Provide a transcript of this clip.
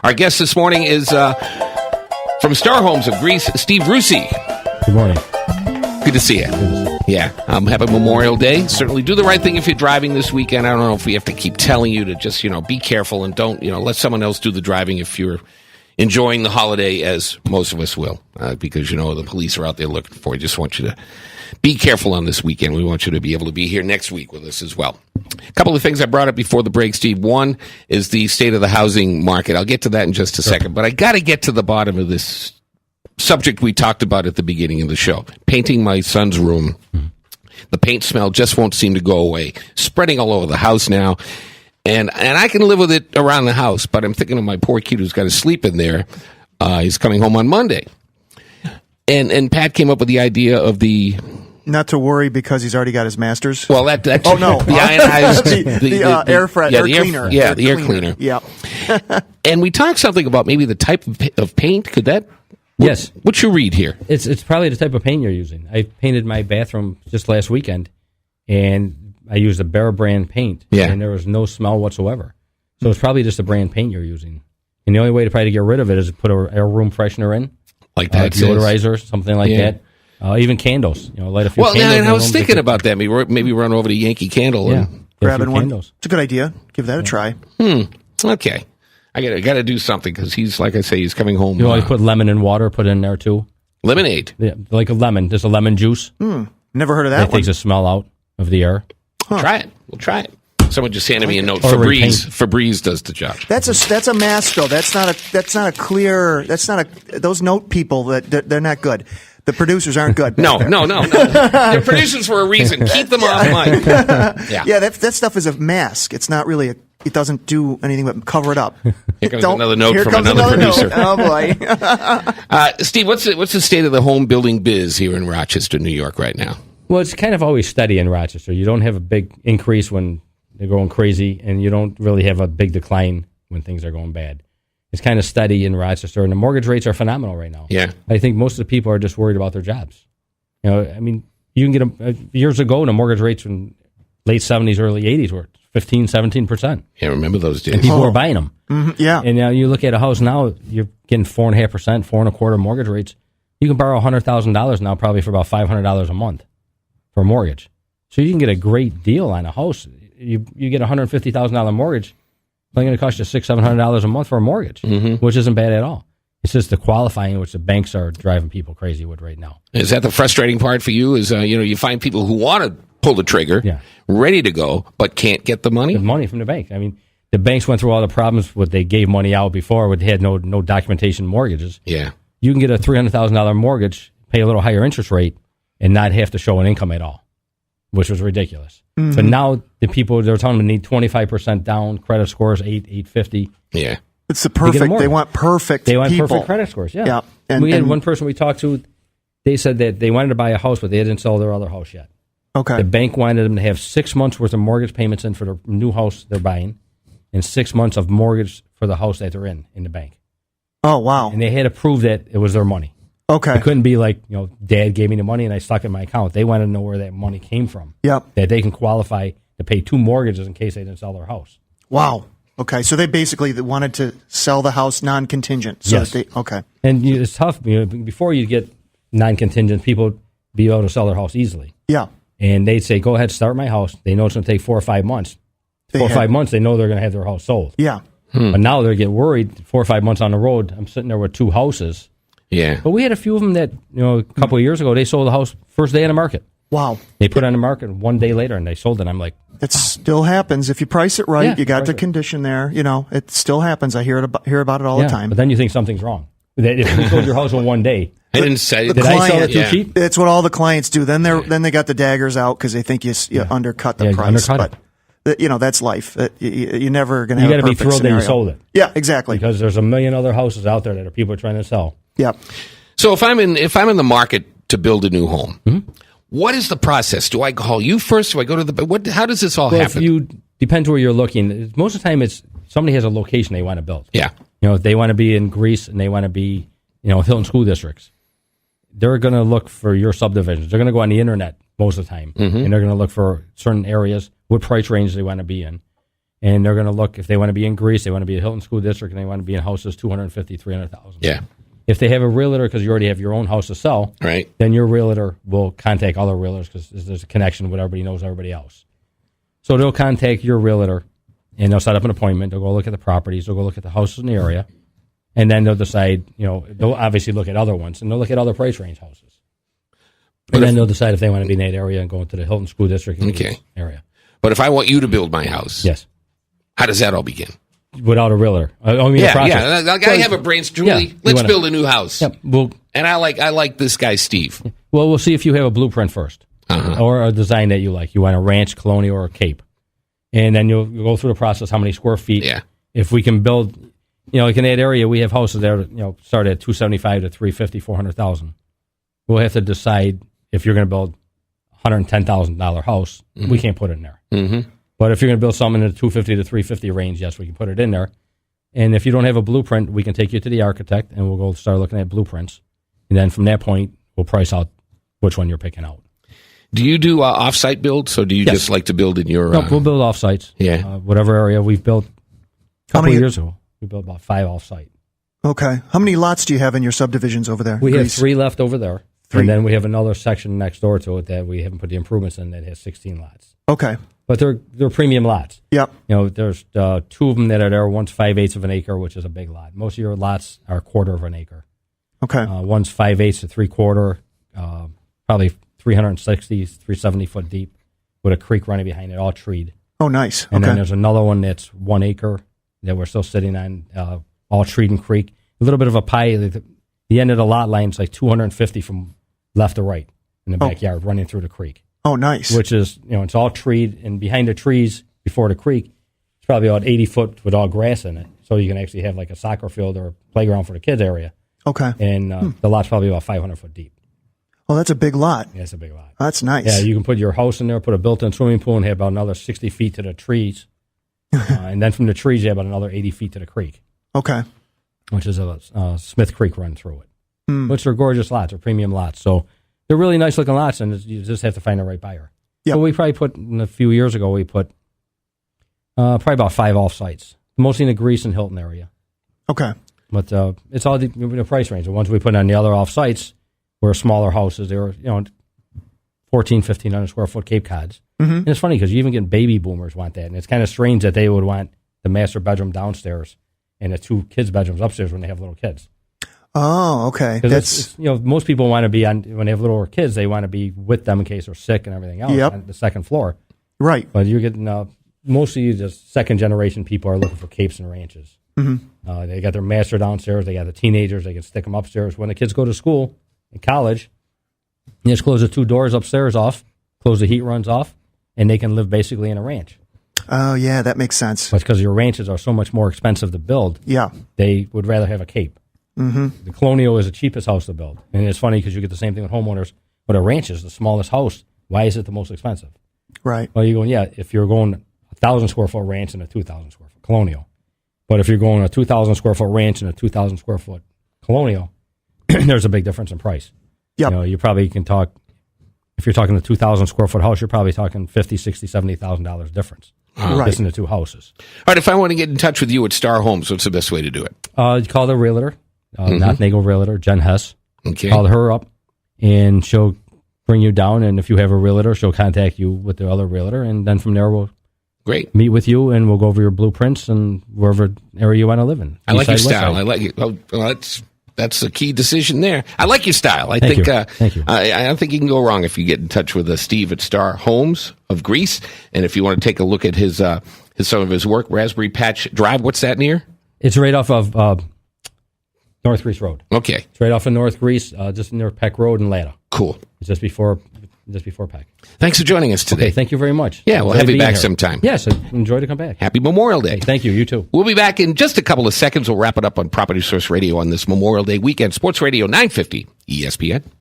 Our guest this morning is from Star Homes of Greece, Steve Russi. Good morning. Good to see you. Yeah, happy Memorial Day. Certainly do the right thing if you're driving this weekend. I don't know if we have to keep telling you to just, be careful and don't, let someone else do the driving if you're enjoying the holiday, as most of us will, because, the police are out there looking for you. Just want you to be careful on this weekend. We want you to be able to be here next week with us as well. A couple of things I brought up before the break, Steve. One is the state of the housing market. I'll get to that in just a second, but I got to get to the bottom of this subject we talked about at the beginning of the show. Painting my son's room. The paint smell just won't seem to go away. Spreading all over the house now. And I can live with it around the house, but I'm thinking of my poor kid who's got to sleep in there. He's coming home on Monday. And Pat came up with the idea of the... Not to worry because he's already got his master's. Well, that oh, no. The ionized... the air cleaner. Yeah, the air cleaner. Yeah. And we talked something about maybe the type of paint. Could that... Yes. What you read here? It's probably the type of paint you're using. I painted my bathroom just last weekend, and I used a Behr brand paint, and there was no smell whatsoever. So it's probably just a brand paint you're using. And the only way to probably get rid of it is to put a room freshener in. Like that. Deodorizer, something like that. Even candles. Light a few candles. Well, I was thinking about that. Maybe run over to Yankee Candle and grabbing one. Candles. It's a good idea. Give that a try. Okay. I got to do something because he's, like I say, he's coming home. You always put lemon and water, put in there too. Lemonade. Yeah, like a lemon. Just a lemon juice. Never heard of that That one. takes the smell out of the air. Try it. We'll try it. Someone just handed me a note. Febreze does the job. That's a mask though. That's not a clear. Those note people they're not good. The producers aren't good. No. They're producers for a reason. Keep them off mic. Yeah, that stuff is a mask. It's not really it doesn't do anything but cover it up. Here comes another note from another producer. Oh boy. Steve, what's the state of the home building biz here in Rochester, New York, right now? Well, it's kind of always steady in Rochester. You don't have a big increase when they're going crazy, and you don't really have a big decline when things are going bad. It's kind of steady in Rochester, and the mortgage rates are phenomenal right now. Yeah. I think most of the people are just worried about their jobs. You can get years ago, the mortgage rates in late 70s, early 80s were 15, 17%. Yeah, remember those days. And people were buying them. Yeah. And now you look at a house now, you're getting 4.5%, 4.25% mortgage rates. You can borrow $100,000 now probably for about $500 a month for a mortgage. So you can get a great deal on a house. You get a $150,000 mortgage, it's only going to cost you $600-700 a month for a mortgage, which isn't bad at all. It's just the qualifying, which the banks are driving people crazy with right now. Is that the frustrating part for you? Is you find people who want to pull the trigger, ready to go, but can't get the money? The money from the bank. The banks went through all the problems with they gave money out before, they had no documentation mortgages. Yeah, you can get a $300,000 mortgage, pay a little higher interest rate, and not have to show an income at all, which was ridiculous. But now the people, they're telling them they need 25% down, credit scores 850. Yeah. It's the perfect. They want perfect. They want people. perfect credit scores. Yeah. Yeah. And we had one person we talked to. They said that they wanted to buy a house, but they didn't sell their other house yet. Okay. The bank wanted them to have 6 months worth of mortgage payments in for the new house they're buying, and 6 months of mortgage for the house that they're in the bank. Oh wow. And they had to prove that it was their money. Okay. It couldn't be like, Dad gave me the money and I stuck it in my account. They wanted to know where that money came from. Yep. That they can qualify to pay 2 mortgages in case they didn't sell their house. Wow. Okay. So they basically wanted to sell the house non-contingent. So yes. Okay. And it's tough. Before you get non-contingent, people be able to sell their house easily. Yeah. And they'd say, go ahead, start my house. They know it's going to take 4 or 5 months. 4 or 5 months, they know they're going to have their house sold. Yeah. But now they get worried. 4 or 5 months on the road, I'm sitting there with 2 houses. Yeah. But we had a few of them that, a couple of years ago, they sold the house first day on the market. Wow. They put it on the market 1 day later and they sold it. I'm like, it still happens. If you price it right, you got the condition there. It still happens. I hear about it all the time. But then you think something's wrong. That if you sold your house in 1 day, I didn't say. Did I sell it too cheap? That's what all the clients do. Then they got the daggers out because they think you undercut the price. Undercut but that's life. You're never going to have. You got to be thrilled scenario. that you sold it. Yeah, exactly. Because there's a million other houses out there that people are trying to sell. Yeah. So if I'm in the market to build a new home, what is the process? Do I call you first? Do I go to the? How does this all happen? Depends where you're looking. Most of the time, it's somebody has a location they want to build. Yeah. If they want to be in Greece and they want to be, Hilton school districts, they're going to look for your subdivisions. They're going to go on the internet most of the time, and they're going to look for certain areas, what price range they want to be in. and they're going to look, if they want to be in Greece, they want to be a Hilton School District, and they want to be in houses 250, 300,000. Yeah. If they have a realtor, because you already have your own house to sell, Right. then your realtor will contact other realtors because there's a connection with everybody knows everybody else. So they'll contact your realtor, and they'll set up an appointment. They'll go look at the properties. They'll go look at the houses in the area, and then they'll decide, they'll obviously look at other ones, and they'll look at other price range houses. And then they'll decide if they want to be in that area and go into the Hilton School District area. But if I want you to build my house, Yes. how does that all begin? Without a realtor. The process. Yeah. I have a brains, Julie. Let's build a new house. Yeah, And I like this guy, Steve. well, we'll see if you have a blueprint first, or a design that you like. You want a ranch, colonial, or a cape, and then you'll go through the process. How many square feet? Yeah. If we can build, like in that area, we have houses there. Start at 275 to 350, 400,000. We'll have to decide if you're going to build $110,000 house. We can't put it in there. Mm-hmm. But if you're going to build something in the 250 to 350 range, yes, we can put it in there. And if you don't have a blueprint, we can take you to the architect, and we'll go start looking at blueprints. And then from that point, we'll price out which one you're picking out. Do you do off-site build? So do you just like to build in your... No, we'll build off-sites. Yeah. Whatever area we've built. A couple of years ago, we built about 5 off-site. Okay. How many lots do you have in your subdivisions over there? We have 3 left over there. 3. And then we have another section next door to it that we haven't put the improvements in that has 16 lots. Okay. But they're premium lots. Yep. There's 2 of them that are there. One's 5/8 of an acre, which is a big lot. Most of your lots are a quarter of an acre. Okay. One's 5/8 to 3/4, probably 360, 370 foot deep, with a creek running behind it, all treed. Oh, nice. And okay. then there's another one that's 1 acre that we're still sitting on, all treed and creek. A little bit of a pie. The end of the lot line is like 250 from left to right in the backyard, running through the creek. Oh, nice. Which is, it's all treed, and behind the trees before the creek, it's probably about 80 foot with all grass in it. So you can actually have like a soccer field or a playground for the kids area. Okay. And the lot's probably about 500 foot deep. Oh, that's a big lot. Yeah, it's a big lot. That's nice. Yeah, you can put your house in there, put a built-in swimming pool, and have about another 60 feet to the trees. And then from the trees, you have about another 80 feet to the creek. Okay. Which is a Smith Creek run through it. Which are gorgeous lots, or premium lots. So they're really nice looking lots, and you just have to find the right buyer. Yep. So we probably a few years ago, we put probably about 5 off sites, mostly in the Greece and Hilton area. Okay. But it's all the price range. The ones we put on the other off sites were smaller houses. They were 1,500 square foot Cape Cods. Mm-hmm. And it's funny because you even get baby boomers want that, and it's kind of strange that they would want the master bedroom downstairs and the 2 kids' bedrooms upstairs when they have little kids. Oh, okay. That's most people want to be on when they have little kids. They want to be with them in case they're sick and everything else on the second floor. Right. But you're getting mostly the second generation people are looking for capes and ranches. Mm-hmm. They got their master downstairs. They got the teenagers. They can stick them upstairs. When the kids go to school and college, you just close the 2 doors upstairs off, close the heat runs off, and they can live basically in a ranch. Oh, yeah, that makes sense. But because your ranches are so much more expensive to build, they would rather have a cape. Mm-hmm. The Colonial is the cheapest house to build. And it's funny because you get the same thing with homeowners. But a ranch is the smallest house. Why is it the most expensive? Right. Well, you're going, if you're going 1,000 square foot ranch and a 2,000 square foot Colonial. But if you're going a 2,000 square foot ranch and a 2,000 square foot Colonial, there's a big difference in price. Yep. You probably can talk, if you're talking a 2,000 square foot house, you're probably talking $50,000, $60,000, $70,000 difference. Right. Just in the 2 houses. All right, if I want to get in touch with you at Star Homes, what's the best way to do it? You call the realtor. Not Nagel Realtor, Jen Hess. Okay. Call her up, and she'll bring you down. And if you have a realtor, she'll contact you with the other realtor, and then from there we'll meet with you, and we'll go over your blueprints and wherever area you want to live in. I like your style. I like it. Oh, well, that's a key decision there. I like your style. Thank you. I don't think you can go wrong if you get in touch with Steve at Star Homes of Greece, and if you want to take a look at his some of his work, Raspberry Patch Drive. What's that near? It's right off of North Greece Road. Okay. It's right off of North Greece, just near Peck Road and Lada. Cool. It's just before Peck. Thanks for joining us today. Okay, thank you very much. Yeah, we'll have you back sometime. Yes, enjoy to come back. Happy Memorial Day. Hey, thank you. You too. We'll be back in just a couple of seconds. We'll wrap it up on Property Source Radio on this Memorial Day weekend. Sports Radio 950 ESPN.